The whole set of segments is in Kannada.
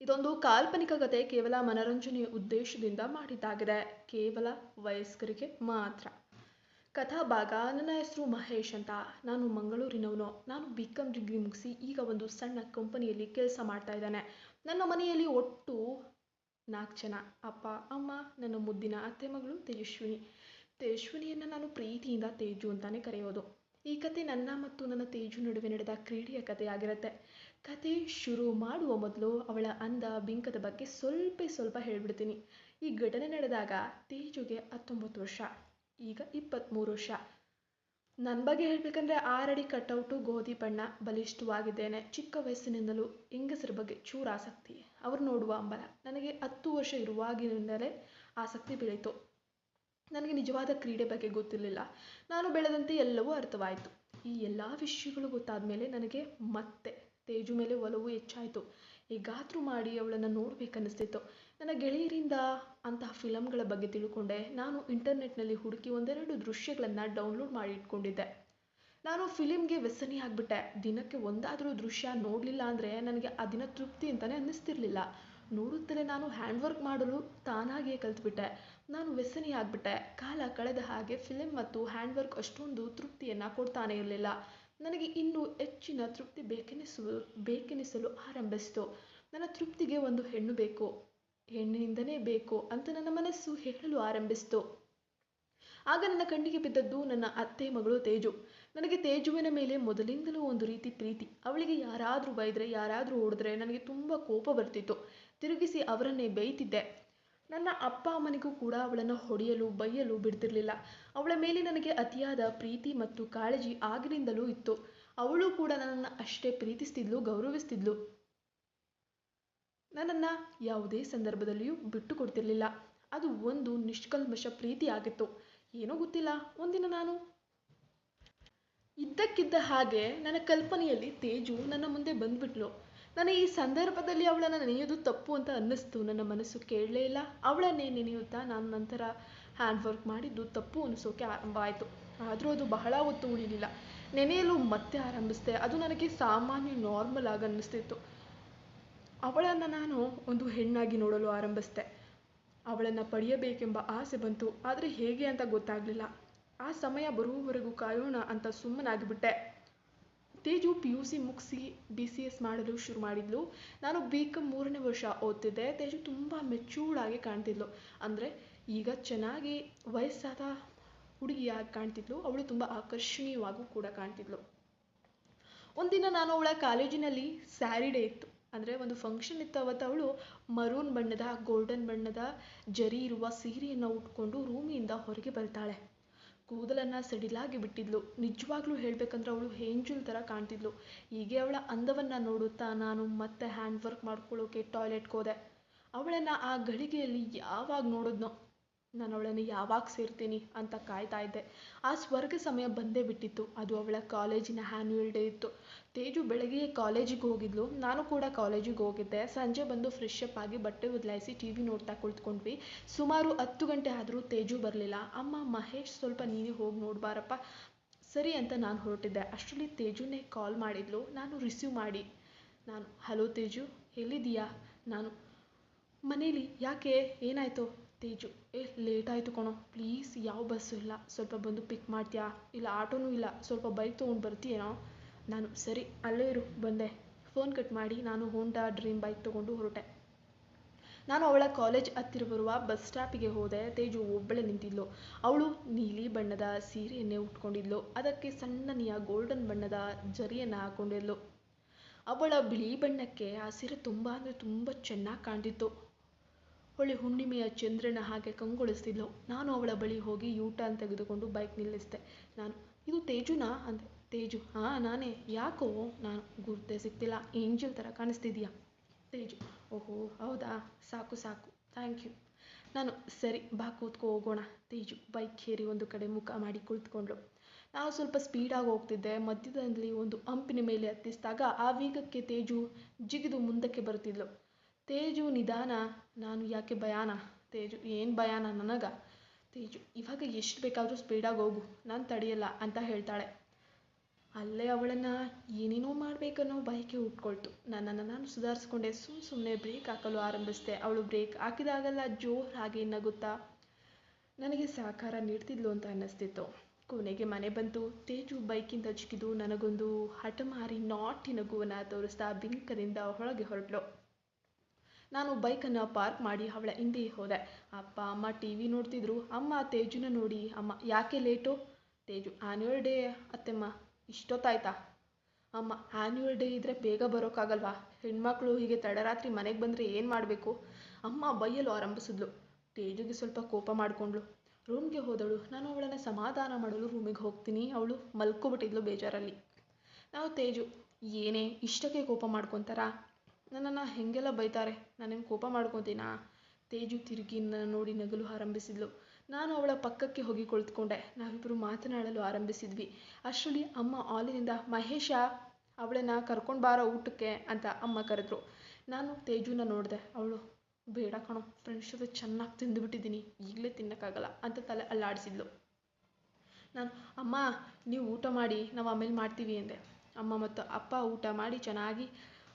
ಇದೊಂದು ಕಾಲ್ಪನಿಕ ಕತೆ, ಕೇವಲ ಮನರಂಜನೆಯ ಉದ್ದೇಶದಿಂದ ಮಾಡಿದ್ದಾಗಿದೆ. ಕೇವಲ ವಯಸ್ಕರಿಗೆ ಮಾತ್ರ. ಕಥಾಭಾಗ. ನನ್ನ ಹೆಸರು ಮಹೇಶ್ ಅಂತ. ನಾನು ಮಂಗಳೂರಿನವನು. ನಾನು BCom ಡಿಗ್ರಿ ಮುಗಿಸಿ ಈಗ ಒಂದು ಸಣ್ಣ ಕಂಪನಿಯಲ್ಲಿ ಕೆಲಸ ಮಾಡ್ತಾ ಇದ್ದೇನೆ. ನನ್ನ ಮನೆಯಲ್ಲಿ ಒಟ್ಟು 4 ಜನ: ಅಪ್ಪ, ಅಮ್ಮ, ನನ್ನ ಮುದ್ದಿನ ಅತ್ತೆ ಮಗಳು ತೇಜಸ್ವಿನಿ. ತೇಜಸ್ವಿನಿಯನ್ನು ನಾನು ಪ್ರೀತಿಯಿಂದ ತೇಜು ಅಂತಾನೆ ಕರೆಯೋದು. ಈ ಕತೆ ನನ್ನ ಮತ್ತು ನನ್ನ ತೇಜು ನಡುವೆ ನಡೆದ ಕ್ರೀಡೆಯ ಕಥೆಯಾಗಿರುತ್ತೆ. ಕತೆ ಶುರು ಮಾಡುವ ಮೊದಲು ಅವಳ ಅಂದ ಬಿಂಕದ ಬಗ್ಗೆ ಸ್ವಲ್ಪ ಹೇಳ್ಬಿಡ್ತೀನಿ. ಈ ಘಟನೆ ನಡೆದಾಗ ತೇಜುಗೆ 19 ವರ್ಷ, ಈಗ 23 ವರ್ಷ. ನನ್ನ ಬಗ್ಗೆ ಹೇಳ್ಬೇಕಂದ್ರೆ 6 ಅಡಿ ಕಟ್ಔಟು, ಗೋಧಿ ಬಣ್ಣ, ಬಲಿಷ್ಠವಾಗಿದ್ದೇನೆ. ಚಿಕ್ಕ ವಯಸ್ಸಿನಿಂದಲೂ ಹೆಂಗಸರ ಬಗ್ಗೆ ಚೂರು ಆಸಕ್ತಿ, ಅವ್ರು ನೋಡುವ ಹಂಬಲ. ನನಗೆ 10 ವರ್ಷ ಇರುವಾಗಿನಿಂದಲೇ ಆಸಕ್ತಿ ಬೆಳೀತು. ನನಗೆ ನಿಜವಾದ ಕ್ರೀಡೆ ಬಗ್ಗೆ ಗೊತ್ತಿರಲಿಲ್ಲ. ನಾನು ಬೆಳೆದಂತೆ ಎಲ್ಲವೂ ಅರ್ಥವಾಯಿತು. ಈ ಎಲ್ಲ ವಿಷಯಗಳು ಗೊತ್ತಾದ ಮೇಲೆ ನನಗೆ ಮತ್ತೆ ತೇಜು ಮೇಲೆ ಒಲವು ಹೆಚ್ಚಾಯಿತು. ಹೇಗಾದರೂ ಮಾಡಿ ಅವಳನ್ನು ನೋಡಬೇಕನ್ನಿಸ್ತಿತ್ತು. ನನ್ನ ಗೆಳೆಯರಿಂದ ಅಂತಹ ಫಿಲಮ್ಗಳ ಬಗ್ಗೆ ತಿಳ್ಕೊಂಡೆ. ನಾನು ಇಂಟರ್ನೆಟ್ನಲ್ಲಿ ಹುಡುಕಿ ಒಂದೆರಡು ದೃಶ್ಯಗಳನ್ನು ಡೌನ್ಲೋಡ್ ಮಾಡಿ ಇಟ್ಕೊಂಡಿದ್ದೆ. ನಾನು ಫಿಲಿಮ್ಗೆ ವ್ಯಸನಿ ಆಗಿಬಿಟ್ಟೆ. ದಿನಕ್ಕೆ ಒಂದಾದರೂ ದೃಶ್ಯ ನೋಡಲಿಲ್ಲ ಅಂದರೆ ನನಗೆ ಆ ದಿನ ತೃಪ್ತಿ ಅಂತಲೇ ಅನ್ನಿಸ್ತಿರ್ಲಿಲ್ಲ. ನೋಡುತ್ತಲೇ ನಾನು ಹ್ಯಾಂಡ್ ವರ್ಕ್ ಮಾಡಲು ತಾನಾಗಿಯೇ ಕಲ್ತ್ಬಿಟ್ಟೆ. ನಾನು ವ್ಯಸನಿ ಆಗಿಬಿಟ್ಟೆ. ಕಾಲ ಕಳೆದ ಹಾಗೆ ಫಿಲಿಮ್ ಮತ್ತು ಹ್ಯಾಂಡ್ ವರ್ಕ್ ಅಷ್ಟೊಂದು ತೃಪ್ತಿಯನ್ನು ಕೊಡ್ತಾನೆ ಇರಲಿಲ್ಲ. ನನಗೆ ಇನ್ನೂ ಹೆಚ್ಚಿನ ತೃಪ್ತಿ ಬೇಕೆನಿಸಲು ಆರಂಭಿಸಿತು. ನನ್ನ ತೃಪ್ತಿಗೆ ಒಂದು ಹೆಣ್ಣು ಬೇಕು, ಹೆಣ್ಣಿನಿಂದನೇ ಬೇಕು ಅಂತ ನನ್ನ ಮನಸ್ಸು ಹೇಳಲು ಆರಂಭಿಸಿತು. ಆಗ ನನ್ನ ಕಣ್ಣಿಗೆ ಬಿದ್ದದ್ದು ನನ್ನ ಅತ್ತೆ ಮಗಳು ತೇಜು. ನನಗೆ ತೇಜುವಿನ ಮೇಲೆ ಮೊದಲಿಂದಲೂ ಒಂದು ರೀತಿ ಪ್ರೀತಿ. ಅವಳಿಗೆ ಯಾರಾದರೂ ಬೈದರೆ, ಯಾರಾದರೂ ಹೊಡೆದ್ರೆ ನನಗೆ ತುಂಬ ಕೋಪ ಬರ್ತಿತ್ತು. ತಿರುಗಿಸಿ ಅವರನ್ನೇ ಬೈತಿದ್ದೆ. ನನ್ನ ಅಪ್ಪ ಅಮ್ಮನಿಗೂ ಕೂಡ ಅವಳನ್ನು ಹೊಡೆಯಲು ಬೈಯಲು ಬಿಡ್ತಿರ್ಲಿಲ್ಲ. ಅವಳ ಮೇಲೆ ನನಗೆ ಅತಿಯಾದ ಪ್ರೀತಿ ಮತ್ತು ಕಾಳಜಿ ಆಗಿನಿಂದಲೂ ಇತ್ತು. ಅವಳು ಕೂಡ ನನ್ನನ್ನು ಅಷ್ಟೇ ಪ್ರೀತಿಸ್ತಿದ್ಲು, ಗೌರವಿಸ್ತಿದ್ಲು. ನನ್ನನ್ನು ಯಾವುದೇ ಸಂದರ್ಭದಲ್ಲಿಯೂ ಬಿಟ್ಟು ಕೊಡ್ತಿರ್ಲಿಲ್ಲ. ಅದು ಒಂದು ನಿಷ್ಕಲ್ಮಶ ಪ್ರೀತಿ ಆಗಿತ್ತು. ಏನೋ ಗೊತ್ತಿಲ್ಲ, ಒಂದಿನ ನಾನು ಇದ್ದಕ್ಕಿದ್ದ ಹಾಗೆ ನನ್ನ ಕಲ್ಪನೆಯಲ್ಲಿ ತೇಜು ನನ್ನ ಮುಂದೆ ಬಂದ್ಬಿಟ್ಲು. ನನಗೆ ಈ ಸಂದರ್ಭದಲ್ಲಿ ಅವಳನ್ನು ನೆನೆಯೋದು ತಪ್ಪು ಅಂತ ಅನ್ನಿಸ್ತು. ನನ್ನ ಮನಸ್ಸು ಕೇಳಲೇ ಇಲ್ಲ. ಅವಳನ್ನೇ ನೆನೆಯುತ್ತಾ ನಾನು ನಂತರ ಹ್ಯಾಂಡ್ ವರ್ಕ್ ಮಾಡಿದ್ದು ತಪ್ಪು ಅನಿಸೋಕೆ ಆರಂಭ ಆಯಿತು. ಆದರೂ ಅದು ಬಹಳ ಹೊತ್ತು ಉಳಿಲಿಲ್ಲ. ನೆನೆಯಲು ಮತ್ತೆ ಆರಂಭಿಸಿದೆ. ಅದು ನನಗೆ ಸಾಮಾನ್ಯ ನಾರ್ಮಲ್ ಆಗಿ ಅನ್ನಿಸ್ತಿತ್ತು. ಅವಳನ್ನು ನಾನು ಒಂದು ಹೆಣ್ಣಾಗಿ ನೋಡಲು ಆರಂಭಿಸಿದೆ. ಅವಳನ್ನು ಪಡೆಯಬೇಕೆಂಬ ಆಸೆ ಬಂತು. ಆದರೆ ಹೇಗೆ ಅಂತ ಗೊತ್ತಾಗಲಿಲ್ಲ. ಆ ಸಮಯ ಬರುವವರೆಗೂ ಕಾಯೋಣ ಅಂತ ಸುಮ್ಮನಾಗಿಬಿಟ್ಟೆ. ತೇಜು PUC ಮುಗಿಸಿ BCS ಮಾಡಲು ಶುರು ಮಾಡಿದ್ಲು. ನಾನು BCom 3ನೇ ವರ್ಷ ಓದ್ತಿದ್ದೆ. ತೇಜು ತುಂಬ ಮೆಚೂರ್ಡ್ ಆಗಿ ಕಾಣ್ತಿದ್ಲು. ಅಂದರೆ ಈಗ ಚೆನ್ನಾಗಿ ವಯಸ್ಸಾದ ಹುಡುಗಿಯಾಗಿ ಕಾಣ್ತಿದ್ಲು. ಅವಳು ತುಂಬ ಆಕರ್ಷಣೀಯವಾಗೂ ಕೂಡ ಕಾಣ್ತಿದ್ಲು. ಒಂದಿನ ನಾನು ಅವಳ ಕಾಲೇಜಿನಲ್ಲಿ ಸ್ಯಾರಿ ಡೇ ಇತ್ತು, ಅಂದರೆ ಒಂದು ಫಂಕ್ಷನ್ ಇತ್ತು. ಅವತ್ತು ಅವಳು ಮರೂನ್ ಬಣ್ಣದ, ಗೋಲ್ಡನ್ ಬಣ್ಣದ ಜರಿ ಇರುವ ಸೀರೆಯನ್ನು ಉಟ್ಕೊಂಡು ರೂಮಿಯಿಂದ ಹೊರಗೆ ಬರ್ತಾಳೆ. ಕೂದಲನ್ನು ಸಡಿಲಾಗಿ ಬಿಟ್ಟಿದ್ಲು. ನಿಜವಾಗ್ಲೂ ಹೇಳಬೇಕಂದ್ರೆ ಅವಳು ಏಂಜಲ್ ಥರ ಕಾಣ್ತಿದ್ಲು. ಹೀಗೆ ಅವಳ ಅಂದವನ್ನು ನೋಡುತ್ತಾ ನಾನು ಮತ್ತೆ ಹ್ಯಾಂಡ್ ವರ್ಕ್ ಮಾಡ್ಕೊಳ್ಳೋಕೆ ಟಾಯ್ಲೆಟ್ಗೆ ಹೋದೆ. ಅವಳನ್ನು ಆ ಗಳಿಗೆಯಲ್ಲಿ ಯಾವಾಗ ನೋಡಿದ್ನೋ, ನಾನು ಅವಳನ್ನು ಯಾವಾಗ ಸೇರ್ತೀನಿ ಅಂತ ಕಾಯ್ತಾ ಇದ್ದೆ. ಆ ಸ್ವರ್ಗ ಸಮಯ ಬಂದೇ ಬಿಟ್ಟಿತ್ತು. ಅದು ಅವಳ ಕಾಲೇಜಿನ ಆ್ಯನ್ಯುವಲ್ ಡೇ ಇತ್ತು. ತೇಜು ಬೆಳಗ್ಗೆ ಕಾಲೇಜಿಗೆ ಹೋಗಿದ್ಲು. ನಾನು ಕೂಡ ಕಾಲೇಜಿಗೆ ಹೋಗಿದ್ದೆ. ಸಂಜೆ ಬಂದು ಫ್ರೆಶ್ ಅಪ್ ಆಗಿ ಬಟ್ಟೆ ಬದಲಾಯಿಸಿ TV ನೋಡ್ತಾ ಕುಳಿತುಕೊಂಡ್ವಿ. ಸುಮಾರು 10 ಗಂಟೆ ಆದರೂ ತೇಜು ಬರಲಿಲ್ಲ. ಅಮ್ಮ, ಮಹೇಶ್ ಸ್ವಲ್ಪ ನೀನೇ ಹೋಗಿ ನೋಡ್ಬಾರಪ್ಪ. ಸರಿ ಅಂತ ನಾನು ಹೊರಟಿದ್ದೆ. ಅಷ್ಟರಲ್ಲಿ ತೇಜುನೇ ಕಾಲ್ ಮಾಡಿದ್ಲು. ನಾನು ರಿಸೀವ್ ಮಾಡಿ, ಹಲೋ ತೇಜು, ಎಲ್ಲಿದ್ದೀಯಾ? ನಾನು ಮನೇಲಿ. ಯಾಕೆ, ಏನಾಯಿತು? ತೇಜು, ಲೇಟ್ ಆಯಿತು ಕಣೋ, ಪ್ಲೀಸ್ ಯಾವ ಬಸ್ಸು ಇಲ್ಲ, ಸ್ವಲ್ಪ ಬಂದು ಪಿಕ್ ಮಾಡ್ತೀಯಾ? ಇಲ್ಲ ಆಟೋನೂ ಇಲ್ಲ, ಸ್ವಲ್ಪ ಬೈಕ್ ತೊಗೊಂಡು ಬರ್ತೀಯೇನೋ? ನಾನು ಸರಿ ಅಲ್ಲೇ ಇರು, ಬಂದೆ. ಫೋನ್ ಕಟ್ ಮಾಡಿ ನಾನು ಹೋಂಡಾ ಡ್ರೀಮ್ ಬೈಕ್ ತೊಗೊಂಡು ಹೊರಟೆ. ನಾನು ಅವಳ ಕಾಲೇಜ್ ಹತ್ತಿರ ಬರುವ ಬಸ್ ಸ್ಟಾಪಿಗೆ ಹೋದೆ. ತೇಜು ಒಬ್ಬಳೇ ನಿಂತಿದ್ಲು. ಅವಳು ನೀಲಿ ಬಣ್ಣದ ಸೀರೆಯನ್ನೇ ಉಟ್ಕೊಂಡಿದ್ಲು. ಅದಕ್ಕೆ ಸಣ್ಣನೆಯ ಗೋಲ್ಡನ್ ಬಣ್ಣದ ಜರಿಯನ್ನು ಹಾಕೊಂಡಿದ್ಲು. ಅವಳ ಬಿಳಿ ಬಣ್ಣಕ್ಕೆ ಆ ಸೀರೆ ತುಂಬ ಅಂದರೆ ತುಂಬ ಚೆನ್ನಾಗಿ ಕಾಣ್ತಿತ್ತು. ಹೊಳೆ ಹುಣ್ಣಿಮೆಯ ಚಂದ್ರನ ಹಾಗೆ ಕಂಗೊಳಿಸ್ತಿದ್ಲು. ನಾನು ಅವಳ ಬಳಿ ಹೋಗಿ U-ಟರ್ನ್ ತೆಗೆದುಕೊಂಡು ಬೈಕ್ ನಿಲ್ಲಿಸಿದೆ. ನಾನು, ಇದು ತೇಜುನಾ ಅಂದೆ. ತೇಜು, ಹಾಂ ನಾನೇ. ಯಾಕೋ? ನಾನು, ಗುರ್ತೇ ಸಿಗ್ತಿಲ್ಲ, ಏಂಜಲ್ ಥರ ಕಾಣಿಸ್ತಿದೀಯಾ? ತೇಜು, ಓಹೋ ಹೌದಾ, ಸಾಕು ಸಾಕು, ಥ್ಯಾಂಕ್ ಯು. ನಾನು, ಸರಿ ಬಾ ಕೂತ್ಕೋ ಹೋಗೋಣ. ತೇಜು ಬೈಕ್ ಏರಿ ಒಂದು ಕಡೆ ಮುಖ ಮಾಡಿ ಕುಳಿತುಕೊಂಡ್ಳು. ನಾನು ಸ್ವಲ್ಪ ಸ್ಪೀಡಾಗಿ ಹೋಗ್ತಿದ್ದೆ. ಮಧ್ಯದಲ್ಲಿ ಒಂದು ಹಂಪಿನ ಮೇಲೆ ಹತ್ತಿಸಿದಾಗ ಆ ವೇಗಕ್ಕೆ ತೇಜು ಜಿಗಿದು ಮುಂದಕ್ಕೆ ಬರ್ತಿದ್ಲು. ತೇಜು ನಿಧಾನ. ನಾನು, ಯಾಕೆ ಭಯಾನ? ತೇಜು, ಏನು ಭಯಾನ ನನಗ? ತೇಜು, ಇವಾಗ ಎಷ್ಟು ಬೇಕಾದರೂ ಸ್ಪೀಡಾಗಿ ಹೋಗು, ನಾನು ತಡೆಯಲ್ಲ ಅಂತ ಹೇಳ್ತಾಳೆ. ಅಲ್ಲೇ ಅವಳನ್ನು ಏನೇನೋ ಮಾಡಬೇಕನ್ನೋ ಬಯಕೆ ಹುಟ್ಕೊಳ್ತು. ನನ್ನನ್ನು ನಾನು ಸುಧಾರಿಸ್ಕೊಂಡೆ. ಸುಮ್ಮನೆ ಬ್ರೇಕ್ ಹಾಕಲು ಆರಂಭಿಸಿದೆ. ಅವಳು ಬ್ರೇಕ್ ಹಾಕಿದಾಗೆಲ್ಲ ಜೋರಾಗಿ ನಗುತ್ತಾ ನನಗೆ ಸಹಕಾರ ನೀಡ್ತಿದ್ಲು ಅಂತ ಅನ್ನಿಸ್ತಿತ್ತು. ಕೊನೆಗೆ ಮನೆ ಬಂತು. ತೇಜು ಬೈಕಿಂದ ಜಿಗಿದು ನನಗೊಂದು ಹಠಮಾರಿ ನಾಟಿ ನಗುವನ್ನು ತೋರಿಸ್ತಾ ಬಿಂಕದಿಂದ ಒಳಗೆ ಹೊರಟ್ಲು. ನಾನು ಬೈಕನ್ನು ಪಾರ್ಕ್ ಮಾಡಿ ಅವಳ ಹಿಂದೆ ಹೋದೆ. ಅಪ್ಪ ಅಮ್ಮ ಟಿ ವಿ ನೋಡ್ತಿದ್ರು. ಅಮ್ಮ ತೇಜುನ ನೋಡಿ, ಅಮ್ಮ ಯಾಕೆ ಲೇಟು? ತೇಜು, ಆ್ಯನ್ಯುವಲ್ ಡೇ ಅತ್ತೆಮ್ಮ. ಇಷ್ಟೊತ್ತಾಯ್ತಾ? ಅಮ್ಮ, ಆ್ಯನ್ಯುವಲ್ ಡೇ ಇದ್ದರೆ ಬೇಗ ಬರೋಕ್ಕಾಗಲ್ವಾ? ಹೆಣ್ಮಕ್ಳು ಹೀಗೆ ತಡರಾತ್ರಿ ಮನೆಗೆ ಬಂದರೆ ಏನು ಮಾಡಬೇಕು? ಅಮ್ಮ ಬೈಯಲು ಆರಂಭಿಸಿದ್ಲು. ತೇಜುಗೆ ಸ್ವಲ್ಪ ಕೋಪ ಮಾಡಿಕೊಂಡ್ಳು. ರೂಮ್ಗೆ ಹೋದಳು. ನಾನು ಅವಳನ್ನು ಸಮಾಧಾನ ಮಾಡಲು ರೂಮಿಗೆ ಹೋಗ್ತೀನಿ. ಅವಳು ಮಲ್ಕೊಬಿಟ್ಟಿದ್ಲು ಬೇಜಾರಲ್ಲಿ. ನಾವು ತೇಜು, ಏನೇ ಇಷ್ಟಕ್ಕೆ ಕೋಪ ಮಾಡ್ಕೊತಾರಾ? ನನ್ನನ್ನು ಹೆಂಗೆಲ್ಲ ಬೈತಾರೆ, ನಾನೇನು ಕೋಪ ಮಾಡ್ಕೊತೀನಾ? ತೇಜು ತಿರುಗಿ ನನ್ನ ನೋಡಿ ನಗಲು ಆರಂಭಿಸಿದ್ಲು. ನಾನು ಅವಳ ಪಕ್ಕಕ್ಕೆ ಹೋಗಿ ಕುಳಿತುಕೊಂಡೆ. ನಾವಿಬ್ಬರು ಮಾತನಾಡಲು ಆರಂಭಿಸಿದ್ವಿ. ಅಷ್ಟರಲ್ಲಿ ಅಮ್ಮ ಹಾಲಿನಿಂದ, ಮಹೇಶ, ಅವಳನ್ನು ಕರ್ಕೊಂಡು ಬಾರೋ ಊಟಕ್ಕೆ ಅಂತ ಅಮ್ಮ ಕರೆದ್ರು. ನಾನು ತೇಜುನ ನೋಡಿದೆ. ಅವಳು, ಬೇಡ ಕಣೋ, ಫ್ರೆಂಡ್ಸ್ ಜೊತೆ ಚೆನ್ನಾಗಿ ತಿಂದುಬಿಟ್ಟಿದ್ದೀನಿ, ಈಗಲೇ ತಿನ್ನೋಕ್ಕಾಗಲ್ಲ ಅಂತ ತಲೆ ಅಲ್ಲಾಡಿಸಿದ್ಲು. ನಾನು, ಅಮ್ಮ ನೀವು ಊಟ ಮಾಡಿ, ನಾವು ಆಮೇಲೆ ಮಾಡ್ತೀವಿ ಎಂದೆ. ಅಮ್ಮ ಮತ್ತು ಅಪ್ಪ ಊಟ ಮಾಡಿ ಚೆನ್ನಾಗಿ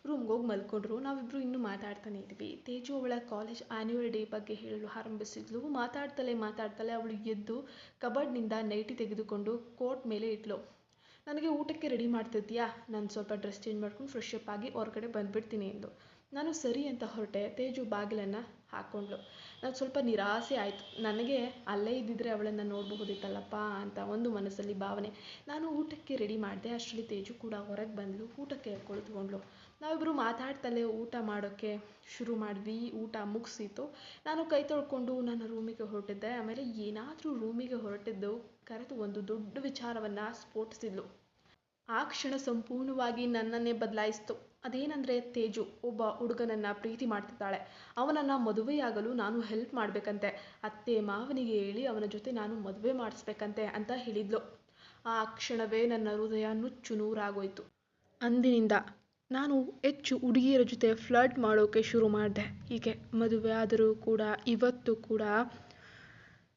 ರೂಮ್ಗೆ ಹೋಗಿ ಮಲ್ಕೊಂಡ್ರು. ನಾವಿಬ್ಬರು ಇನ್ನೂ ಮಾತಾಡ್ತಾನೆ ಇದ್ವಿ. ತೇಜು ಅವಳ ಕಾಲೇಜ್ ಆ್ಯನ್ಯುವಲ್ ಡೇ ಬಗ್ಗೆ ಹೇಳಲು ಆರಂಭಿಸಿದ್ಲು. ಮಾತಾಡ್ತಲೇ ಅವಳು ಎದ್ದು ಕಬರ್ಡ್ನಿಂದ ನೈಟಿ ತೆಗೆದುಕೊಂಡು ಕೋಟ್ ಮೇಲೆ ಇಟ್ಲು. ನನಗೆ ಊಟಕ್ಕೆ ರೆಡಿ ಮಾಡ್ತಿದ್ಯಾ? ನಾನು ಸ್ವಲ್ಪ ಡ್ರೆಸ್ ಚೇಂಜ್ ಮಾಡ್ಕೊಂಡು ಫ್ರೆಶ್ ಅಪ್ ಆಗಿ ಹೊರಗಡೆ ಬಂದುಬಿಡ್ತೀನಿ ಎಂದು. ನಾನು ಸರಿ ಅಂತ ಹೊರಟೆ. ತೇಜು ಬಾಗಿಲನ್ನು ಹಾಕ್ಕೊಂಡ್ಳು. ನಾನು ಸ್ವಲ್ಪ ನಿರಾಸೆ ಆಯಿತು. ನನಗೆ ಅಲ್ಲೇ ಇದ್ದಿದ್ರೆ ಅವಳನ್ನು ನೋಡಬಹುದಿತ್ತಲ್ಲಪ್ಪ ಅಂತ ಒಂದು ಮನಸ್ಸಲ್ಲಿ ಭಾವನೆ. ನಾನು ಊಟಕ್ಕೆ ರೆಡಿ ಮಾಡಿದೆ. ಅಷ್ಟರಲ್ಲಿ ತೇಜು ಕೂಡ ಹೊರಗೆ ಬಂದಳು. ಊಟಕ್ಕೆ ಕುಳಿತುಕೊಂಡ್ಳು. ನಾವಿಬ್ಬರು ಮಾತಾಡ್ತಲೇ ಊಟ ಮಾಡೋಕ್ಕೆ ಶುರು ಮಾಡಿದ್ವಿ. ಊಟ ಮುಗಿಸಿತು. ನಾನು ಕೈ ತೊಳ್ಕೊಂಡು ನನ್ನ ರೂಮಿಗೆ ಹೊರಟಿದ್ದೆ. ಆಮೇಲೆ ಏನಾದರೂ ರೂಮಿಗೆ ಹೊರಟಿದ್ದು ಕರೆದು ಒಂದು ದೊಡ್ಡ ವಿಚಾರವನ್ನು ಸ್ಫೋಟಿಸಿದ್ಲು. ಆ ಕ್ಷಣ ಸಂಪೂರ್ಣವಾಗಿ ನನ್ನನ್ನೇ ಬದಲಾಯಿಸಿತು. ಅದೇನೆಂದರೆ, ತೇಜು ಒಬ್ಬ ಹುಡುಗನನ್ನು ಪ್ರೀತಿ ಮಾಡ್ತಿದ್ದಾಳೆ. ಅವನನ್ನು ಮದುವೆಯಾಗಲು ನಾನು ಹೆಲ್ಪ್ ಮಾಡಬೇಕಂತೆ. ಅತ್ತೆ ಮಾವನಿಗೆ ಹೇಳಿ ಅವನ ಜೊತೆ ನಾನು ಮದುವೆ ಮಾಡಿಸ್ಬೇಕಂತೆ ಅಂತ ಹೇಳಿದ್ಲು. ಆ ಕ್ಷಣವೇ ನನ್ನ ಹೃದಯ ನುಚ್ಚು ನೂರಾಗೋಯ್ತು. ಅಂದಿನಿಂದ ನಾನು ಹೆಚ್ಚು ಹುಡುಗಿಯರ ಜೊತೆ ಫ್ಲರ್ಟ್ ಮಾಡೋಕ್ಕೆ ಶುರು ಮಾಡಿದೆ. ಹೀಗೆ ಮದುವೆ ಆದರೂ ಕೂಡ ಇವತ್ತು ಕೂಡ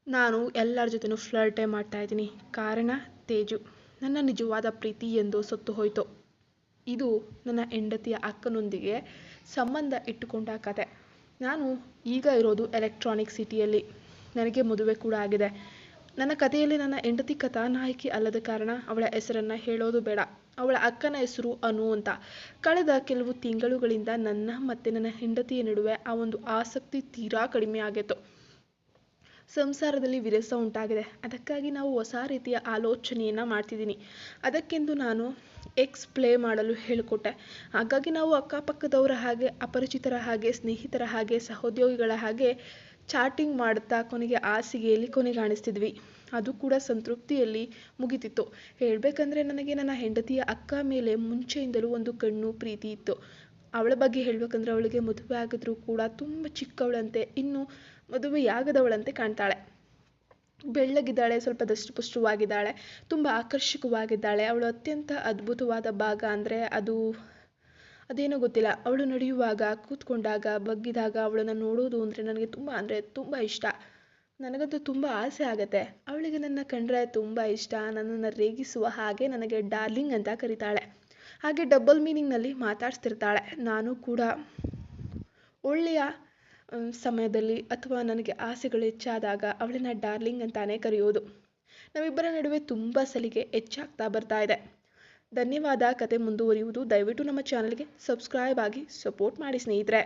ನಾನು ಎಲ್ಲರ ಜೊತೆನೂ ಫ್ಲರ್ಟೇ ಮಾಡ್ತಾಯಿದ್ದೀನಿ. ಕಾರಣ ತೇಜು. ನನ್ನ ನಿಜವಾದ ಪ್ರೀತಿ ಎಂದು ಸತ್ತು ಹೋಯಿತು. ಇದು ನನ್ನ ಹೆಂಡತಿಯ ಅಕ್ಕನೊಂದಿಗೆ ಸಂಬಂಧ ಇಟ್ಟುಕೊಂಡ ಕತೆ. ನಾನು ಈಗ ಇರೋದು ಎಲೆಕ್ಟ್ರಾನಿಕ್ ಸಿಟಿಯಲ್ಲಿ. ನನಗೆ ಮದುವೆ ಕೂಡ ಆಗಿದೆ. ನನ್ನ ಕಥೆಯಲ್ಲಿ ನನ್ನ ಹೆಂಡತಿ ಕಥಾನಾಯಕಿ ಅಲ್ಲದ ಕಾರಣ ಅವಳ ಹೆಸರನ್ನು ಹೇಳೋದು ಬೇಡ. ಅವಳ ಅಕ್ಕನ ಹೆಸರು ಅನು ಅಂತ. ಕಳೆದ ಕೆಲವು ತಿಂಗಳುಗಳಿಂದ ನನ್ನ ಮತ್ತು ನನ್ನ ಹೆಂಡತಿಯ ನಡುವೆ ಆ ಒಂದು ಆಸಕ್ತಿ ತೀರಾ ಕಡಿಮೆ ಆಗಿತ್ತು. ಸಂಸಾರದಲ್ಲಿ ವಿರಸ ಉಂಟಾಗಿದೆ. ಅದಕ್ಕಾಗಿ ನಾವು ಹೊಸ ರೀತಿಯ ಆಲೋಚನೆಯನ್ನು ಮಾಡ್ತಿದ್ದೀನಿ. ಅದಕ್ಕೆಂದು ನಾನು ಪ್ಲೇ ಮಾಡಲು ಹೇಳಿಕೊಟ್ಟೆ. ಹಾಗಾಗಿ ನಾವು ಅಕ್ಕಪಕ್ಕದವರ ಹಾಗೆ, ಅಪರಿಚಿತರ ಹಾಗೆ, ಸ್ನೇಹಿತರ ಹಾಗೆ, ಸಹೋದ್ಯೋಗಿಗಳ ಹಾಗೆ ಚಾಟಿಂಗ್ ಮಾಡುತ್ತಾ ಕೊನೆಗೆ ಹಾಸಿಗೆಯಲ್ಲಿ ಕೊನೆಗಾಣಿಸ್ತಿದ್ವಿ. ಅದು ಕೂಡ ಸಂತೃಪ್ತಿಯಲ್ಲಿ ಮುಗಿತಿತ್ತು. ಹೇಳಬೇಕಂದ್ರೆ ನನಗೆ ನನ್ನ ಹೆಂಡತಿಯ ಅಕ್ಕ ಮೇಲೆ ಮುಂಚೆಯಿಂದಲೂ ಒಂದು ಕಣ್ಣು ಪ್ರೀತಿ ಇತ್ತು. ಅವಳ ಬಗ್ಗೆ ಹೇಳಬೇಕಂದ್ರೆ ಅವಳಿಗೆ ಮದುವೆ ಆಗಿದ್ರೂ ಕೂಡ ತುಂಬ ಚಿಕ್ಕವಳಂತೆ, ಇನ್ನೂ ಮದುವೆಯಾಗದವಳಂತೆ ಕಾಣ್ತಾಳೆ. ಬೆಳ್ಳಗಿದ್ದಾಳೆ, ಸ್ವಲ್ಪ ದಷ್ಟಪುಷ್ಟವಾಗಿದ್ದಾಳೆ, ತುಂಬ ಆಕರ್ಷಕವಾಗಿದ್ದಾಳೆ. ಅವಳು ಅತ್ಯಂತ ಅದ್ಭುತವಾದ ಭಾಗ ಅಂದರೆ ಅದೇನೋ ಗೊತ್ತಿಲ್ಲ. ಅವಳು ನಡೆಯುವಾಗ, ಕೂತ್ಕೊಂಡಾಗ, ಬಗ್ಗಿದಾಗ ಅವಳನ್ನು ನೋಡೋದು ಅಂದರೆ ನನಗೆ ತುಂಬ ಇಷ್ಟ. ನನಗಂತೂ ತುಂಬ ಆಸೆ ಆಗುತ್ತೆ. ಅವಳಿಗೆ ನನ್ನ ಕಂಡ್ರೆ ತುಂಬ ಇಷ್ಟ. ನನ್ನನ್ನು ರೇಗಿಸುವ ಹಾಗೆ ನನಗೆ ಡಾರ್ಲಿಂಗ್ ಅಂತ ಕರೀತಾಳೆ. ಹಾಗೆ ಡಬಲ್ ಮೀನಿಂಗ್ನಲ್ಲಿ ಮಾತಾಡ್ತಿರ್ತಾಳೆ. ನಾನು ಕೂಡ ಒಳ್ಳೆಯ ಸಮಯದಲ್ಲಿ ಅಥವಾ ನನಗೆ ಆಸೆಗಳು ಹೆಚ್ಚಾದಾಗ ಅವಳನ್ನು ಡಾರ್ಲಿಂಗ್ ಅಂತಾನೆ ಕರೆಯೋದು. ನಮ್ಮಿಬ್ಬರ ನಡುವೆ ತುಂಬ ಸಲಿಗೆ ಹೆಚ್ಚಾಗ್ತಾ ಬರ್ತಾ ಇದೆ. ಧನ್ಯವಾದ. ಕತೆ ಮುಂದುವರಿಯುವುದು. ದಯವಿಟ್ಟು ನಮ್ಮ ಚಾನಲ್ಗೆ ಸಬ್ಸ್ಕ್ರೈಬ್ ಆಗಿ ಸಪೋರ್ಟ್ ಮಾಡಿ ಸ್ನೇಹಿತರೆ.